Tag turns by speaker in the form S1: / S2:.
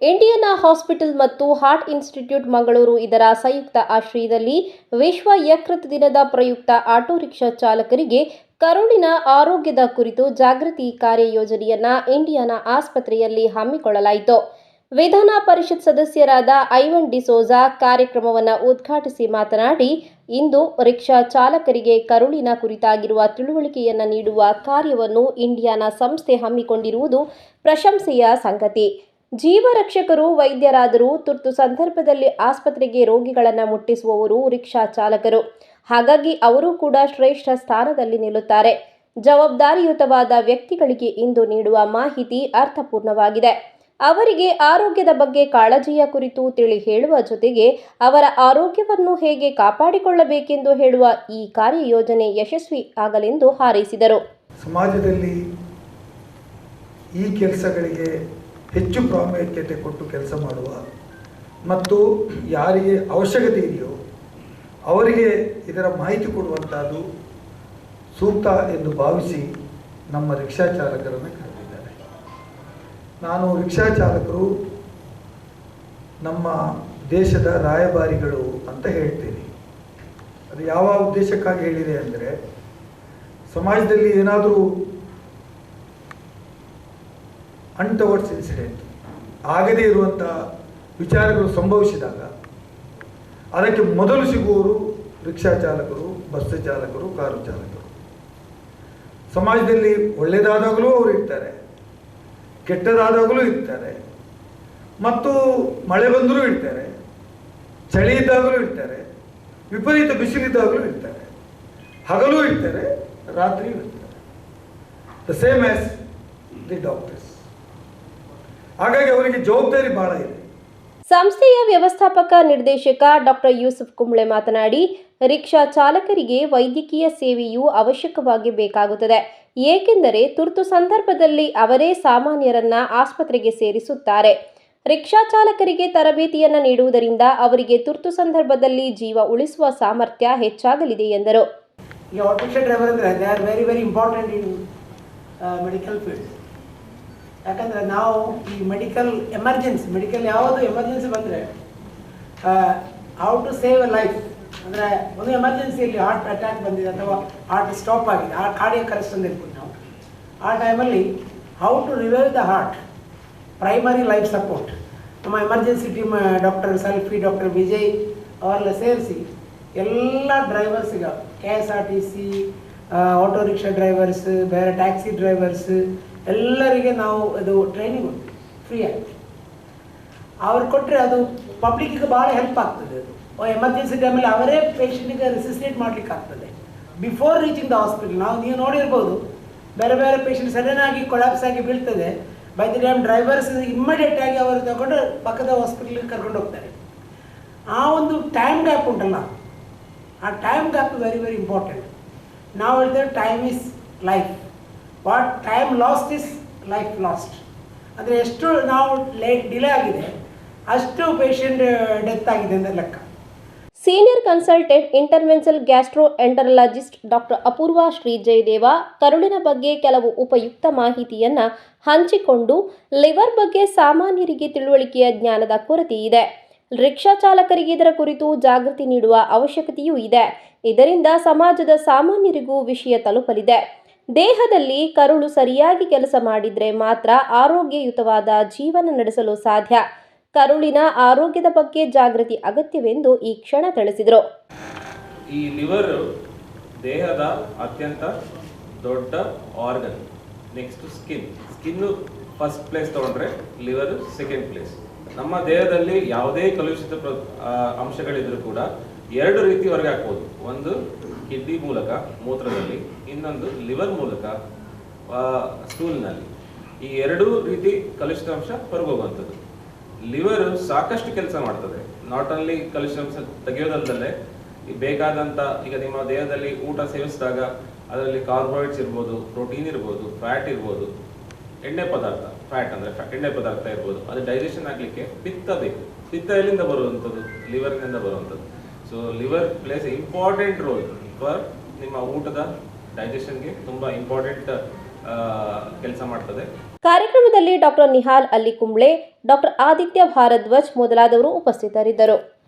S1: Indian hospital ಮತ್ತು heart institute Mangaluru ಇದರ ಸಂಯುಕ್ತ ಆಶ್ರಯದಲ್ಲಿ ವಿಶ್ವ ಯಕೃತ್ ದಿನದ ಪ್ರಯುಕ್ತ ಆಟೋ ರಿಕ್ಷಾ ಚಾಲಕರಿಗೆ ಕರುಳಿನ ಆರೋಗ್ಯದ ಕುರಿತು ಜಾಗೃತಿ ಕಾರ್ಯಯೋಜನೆಯನ್ನ ಇಂಡಿಯಾನ ಆಸ್ಪತ್ರೆಯಲ್ಲಿ ಹಮ್ಮಿಕೊಳ್ಳಲಾಯಿತು. ವಿಧಾನ ಪರಿಷತ್ ಸದಸ್ಯರಾದ ಐವನ್ ಡಿಸೋಜಾ ಕಾರ್ಯಕ್ರಮವನ್ನು ಉದ್ಘಾಟಿಸಿ ಮಾತನಾಡಿ, ಇಂದು ರಿಕ್ಷಾ ಚಾಲಕರಿಗೆ ಕರುಳಿನ ಕುರಿತಾಗಿರುವ ತಿಳುವಳಿಕೆಯನ್ನು ನೀಡುವ ಕಾರ್ಯವನ್ನು ಇಂಡಿಯಾನ ಸಂಸ್ಥೆ ಹಮ್ಮಿಕೊಂಡಿರುವುದು ಪ್ರಶಂಸೆಯ ಸಂಗತಿ. ಜೀವರಕ್ಷಕರು ವೈದ್ಯರಾದರೂ ತುರ್ತು ಸಂದರ್ಭದಲ್ಲಿ ಆಸ್ಪತ್ರೆಗೆ ರೋಗಿಗಳನ್ನು ಮುಟ್ಟಿಸುವವರು ರಿಕ್ಷಾ ಚಾಲಕರು. ಹಾಗಾಗಿ ಅವರು ಕೂಡ ಶ್ರೇಷ್ಠ ಸ್ಥಾನದಲ್ಲಿ ನಿಲ್ಲುತ್ತಾರೆ. ಜವಾಬ್ದಾರಿಯುತವಾದ ವ್ಯಕ್ತಿಗಳಿಗೆ ಇಂದು ನೀಡುವ ಮಾಹಿತಿ ಅರ್ಥಪೂರ್ಣವಾಗಿದೆ. ಅವರಿಗೆ ಆರೋಗ್ಯದ ಬಗ್ಗೆ ಕಾಳಜಿಯ ಕುರಿತು ತಿಳಿ ಹೇಳುವ ಜೊತೆಗೆ ಅವರ ಆರೋಗ್ಯವನ್ನು ಹೇಗೆ ಕಾಪಾಡಿಕೊಳ್ಳಬೇಕೆಂದು ಹೇಳುವ ಈ ಕಾರ್ಯಯೋಜನೆ ಯಶಸ್ವಿ ಆಗಲೆಂದು ಹಾರೈಸಿದರು.
S2: ಸಮಾಜದಲ್ಲಿ ಈ ಕೆಲಸಗಳಿಗೆ ಹೆಚ್ಚು ಪ್ರಾಮುಖ್ಯತೆ ಕೊಟ್ಟು ಕೆಲಸ ಮಾಡುವ ಮತ್ತು ಯಾರಿಗೆ ಅವಶ್ಯಕತೆ ಇದೆಯೋ ಅವರಿಗೆ ಇದರ ಮಾಹಿತಿ ಕೊಡುವಂಥದ್ದು ಸೂಕ್ತ ಎಂದು ಭಾವಿಸಿ ನಮ್ಮ ರಿಕ್ಷಾ ಚಾಲಕರನ್ನು ಕರೆದಿದ್ದಾರೆ. ನಾನು ರಿಕ್ಷಾ ಚಾಲಕರು ನಮ್ಮ ದೇಶದ ರಾಯಭಾರಿಗಳು ಅಂತ ಹೇಳ್ತೀನಿ. ಅದು ಯಾವ ಉದ್ದೇಶಕ್ಕಾಗಿ ಹೇಳಿದೆ ಅಂದರೆ, ಸಮಾಜದಲ್ಲಿ ಏನಾದರೂ ಅನ್ಟವರ್ಡ್ಸ್ ಇನ್ಸಿಡೆಂಟ್ ಆಗದೇ ಇರುವಂಥ ವಿಚಾರಗಳು ಸಂಭವಿಸಿದಾಗ ಅದಕ್ಕೆ ಮೊದಲು ಸಿಗುವವರು ರಿಕ್ಷಾ ಚಾಲಕರು, ಬಸ್ ಚಾಲಕರು, ಕಾರು ಚಾಲಕರು. ಸಮಾಜದಲ್ಲಿ ಒಳ್ಳೆಯದಾದಾಗಲೂ ಅವರು ಇರ್ತಾರೆ, ಕೆಟ್ಟದಾದಾಗಲೂ ಇರ್ತಾರೆ, ಮತ್ತು ಮಳೆ ಬಂದರೂ ಇರ್ತಾರೆ, ಚಳಿ ಇದ್ದಾಗಲೂ ಇರ್ತಾರೆ, ವಿಪರೀತ ಬಿಸಿಲಿದ್ದಾಗಲೂ ಇರ್ತಾರೆ, ಹಗಲೂ ಇರ್ತಾರೆ, ರಾತ್ರಿಯೂ ಇರ್ತಾರೆ. The same as the doctors. ಹಾಗಾಗಿ ಅವರಿಗೆ ಜವಾಬ್ದಾರಿ ಬಹಳ ಇದೆ.
S1: ಸಂಸ್ಥೆಯ ವ್ಯವಸ್ಥಾಪಕ ನಿರ್ದೇಶಕ ಡಾಕ್ಟರ್ ಯೂಸುಫ್ ಕುಂಬ್ಳೆ ಮಾತನಾಡಿ, ರಿಕ್ಷಾ ಚಾಲಕರಿಗೆ ವೈದ್ಯಕೀಯ ಸೇವೆಯು ಅವಶ್ಯಕವಾಗಿ ಬೇಕಾಗುತ್ತದೆ. ಏಕೆಂದರೆ ತುರ್ತು ಸಂದರ್ಭದಲ್ಲಿ ಅವರೇ ಸಾಮಾನ್ಯರನ್ನ ಆಸ್ಪತ್ರೆಗೆ ಸೇರಿಸುತ್ತಾರೆ. ರಿಕ್ಷಾ ಚಾಲಕರಿಗೆ ತರಬೇತಿಯನ್ನು ನೀಡುವುದರಿಂದ ಅವರಿಗೆ ತುರ್ತು ಸಂದರ್ಭದಲ್ಲಿ ಜೀವ ಉಳಿಸುವ ಸಾಮರ್ಥ್ಯ ಹೆಚ್ಚಾಗಲಿದೆ ಎಂದರು.
S3: ಯಾಕಂದರೆ ನಾವು ಈ ಮೆಡಿಕಲ್ ಯಾವುದು ಎಮರ್ಜೆನ್ಸಿ ಬಂದರೆ how to save a life ಅಂದರೆ, ಒಂದು ಎಮರ್ಜೆನ್ಸಿಯಲ್ಲಿ ಹಾರ್ಟ್ ಅಟ್ಯಾಕ್ ಬಂದಿದೆ ಅಥವಾ ಹಾರ್ಟ್ ಸ್ಟಾಪ್ ಆಗಿದೆ, ಆ ಕಾರ್ಡಿಯಾಕ್ ಅರೆಸ್ಟ್ ಅಂತ ಹೇಳ್ಬೋದು ನಾವು. ಆ ಟೈಮಲ್ಲಿ how to revive the heart, primary life support. ನಮ್ಮ ಎಮರ್ಜೆನ್ಸಿ ಟೀಮ್ ಡಾಕ್ಟರ್ ಸೆಲ್ಫಿ, ಡಾಕ್ಟರ್ ವಿಜಯ್ ಅವರೆಲ್ಲ ಸೇರಿಸಿ ಎಲ್ಲ ಡ್ರೈವರ್ಸಿಗೆ, KSRTC ಆಟೋ ರಿಕ್ಷಾ ಡ್ರೈವರ್ಸ್, ಬೇರೆ ಟ್ಯಾಕ್ಸಿ ಡ್ರೈವರ್ಸ್ ಎಲ್ಲರಿಗೆ ನಾವು ಅದು ಟ್ರೈನಿಂಗ್ ಉಂಟು ಫ್ರೀಯಾಗಿ. ಅವ್ರು ಕೊಟ್ಟರೆ ಅದು ಪಬ್ಲಿಕ್ಕಿಗೆ ಭಾಳ ಹೆಲ್ಪ್ ಆಗ್ತದೆ. ಅದು ಎಮರ್ಜೆನ್ಸಿ ಟೈಮಲ್ಲಿ ಅವರೇ ಪೇಷಂಟಿಗೆ ರಿಸಿಸ್ಟೇಟ್ ಮಾಡಲಿಕ್ಕೆ ಆಗ್ತದೆ ಬಿಫೋರ್ ರೀಚಿಂಗ್ ದ ಹಾಸ್ಪಿಟಲ್. ನೀವು ನೋಡಿರ್ಬೋದು, ಬೇರೆ ಬೇರೆ ಪೇಷಂಟ್ ಸಡನ್ ಆಗಿ ಕೊಲಾಪ್ಸ್ ಆಗಿ ಬೀಳ್ತದೆ. By the time drivers immediate ಆಗಿ ಅವರು ತಗೊಂಡು ಪಕ್ಕದ ಹಾಸ್ಪಿಟಲ್ಗೆ ಕರ್ಕೊಂಡು ಹೋಗ್ತಾರೆ. ಆ ಒಂದು ಟೈಮ್ ಗ್ಯಾಪ್ ಉಂಟಲ್ಲ, ಆ time gap very very important. ನಾವು ಹೇಳ್ತೇವೆ time is life, what time last is life last. ಅಂದರೆ ಎಷ್ಟು ನಾವು ಡಿಲೇ ಆಗಿದೆ ಅಷ್ಟು ಪೇಷಂಟ್ ಡೆತ್ ಆಗಿದೆ ಅಂತ ಲೆಕ್ಕ.
S1: Senior consultant interventional gastroenterologist doctor Apoorva Shri Jayadeva ಕರುಳಿನ ಬಗ್ಗೆ ಕೆಲವು ಉಪಯುಕ್ತ ಮಾಹಿತಿಯನ್ನು ಹಂಚಿಕೊಂಡು, ಲಿವರ್ ಬಗ್ಗೆ ಸಾಮಾನ್ಯರಿಗೆ ತಿಳುವಳಿಕೆಯ ಜ್ಞಾನದ ಕೊರತೆ ಇದೆ. ರಿಕ್ಷಾ ಚಾಲಕರಿಗೆ ಇದರ ಕುರಿತು ಜಾಗೃತಿ ನೀಡುವ ಅವಶ್ಯಕತೆಯೂ ಇದೆ. ಇದರಿಂದ ಸಮಾಜದ ಸಾಮಾನ್ಯರಿಗೂ ವಿಷಯ ತಲುಪಲಿದೆ. ದೇಹದಲ್ಲಿ ಕರುಳು ಸರಿಯಾಗಿ ಕೆಲಸ ಮಾಡಿದರೆ ಮಾತ್ರ ಆರೋಗ್ಯಯುತವಾದ ಜೀವನ ನಡೆಸಲು ಸಾಧ್ಯ. ಕರುಳಿನ ಆರೋಗ್ಯದ ಬಗ್ಗೆ ಜಾಗೃತಿ ಅಗತ್ಯವೆಂದು ಈ ಕ್ಷಣ ತಿಳಿಸಿದರು.
S4: ಈ ಲಿವರ್ ದೇಹದ ಅತ್ಯಂತ ದೊಡ್ಡ organ. Next skin first place ತಗೊಂಡ್ರೆ ಲಿವರ್ ಸೆಕೆಂಡ್ ಪ್ಲೇಸ್. ನಮ್ಮ ದೇಹದಲ್ಲಿ ಯಾವುದೇ ಕಲುಷಿತ ಅಂಶಗಳಿದ್ರೂ ಕೂಡ ಎರಡು ರೀತಿ ಹೊರಗೆ ಹಾಕ್ಬೋದು. ಒಂದು ಕಿಡ್ನಿ ಮೂಲಕ ಮೂತ್ರದಲ್ಲಿ, ಇನ್ನೊಂದು ಲಿವರ್ ಮೂಲಕ ಸ್ಟೂಲ್ನಲ್ಲಿ. ಈ ಎರಡೂ ರೀತಿ ಕಲುಷಿತ ಅಂಶ ಹೊರಗೋಗುವಂಥದ್ದು. ಲಿವರ್ ಸಾಕಷ್ಟು ಕೆಲಸ ಮಾಡ್ತದೆ. ನಾಟ್ ಓನ್ಲಿ ಕಲುಷಿತ ಅಂಶ ತೆಗೆಯೋದಲ್ಲದೆ ಬೇಕಾದಂಥ, ಈಗ ನಿಮ್ಮ ದೇಹದಲ್ಲಿ ಊಟ ಸೇವಿಸಿದಾಗ ಅದರಲ್ಲಿ ಕಾರ್ಬೋಹೈಡ್ರೇಟ್ಸ್ ಇರ್ಬೋದು, ಪ್ರೋಟೀನ್ ಇರ್ಬೋದು, ಫ್ಯಾಟ್ ಇರ್ಬೋದು, ಎಣ್ಣೆ ಪದಾರ್ಥ, ಫ್ಯಾಟ್ ಅಂದರೆ ಎಣ್ಣೆ ಪದಾರ್ಥ ಇರ್ಬೋದು, ಅದು ಡೈಜೆಷನ್ ಆಗಲಿಕ್ಕೆ ಪಿತ್ತ ಬೇಕು. ಪಿತ್ತ ಎಲ್ಲಿಂದ ಬರುವಂಥದ್ದು? ಲಿವರ್ನಿಂದ ಬರುವಂಥದ್ದು. So liver place important role for ನಿಮ್ಮ ಊಟದ ಡೈಜೆಷನ್ಗೆ ತುಂಬ ಇಂಪಾರ್ಟೆಂಟ್ ಕೆಲಸ ಮಾಡ್ತದೆ.
S1: ಕಾರ್ಯಕ್ರಮದಲ್ಲಿ ಡಾಕ್ಟರ್ ನಿಹಾಲ್ ಅಲಿ ಕುಂಬ್ಳೆ, ಡಾಕ್ಟರ್ ಆದಿತ್ಯ ಭಾರದ್ವಾಜ್ ಮೊದಲಾದವರು ಉಪಸ್ಥಿತರಿದ್ದರು.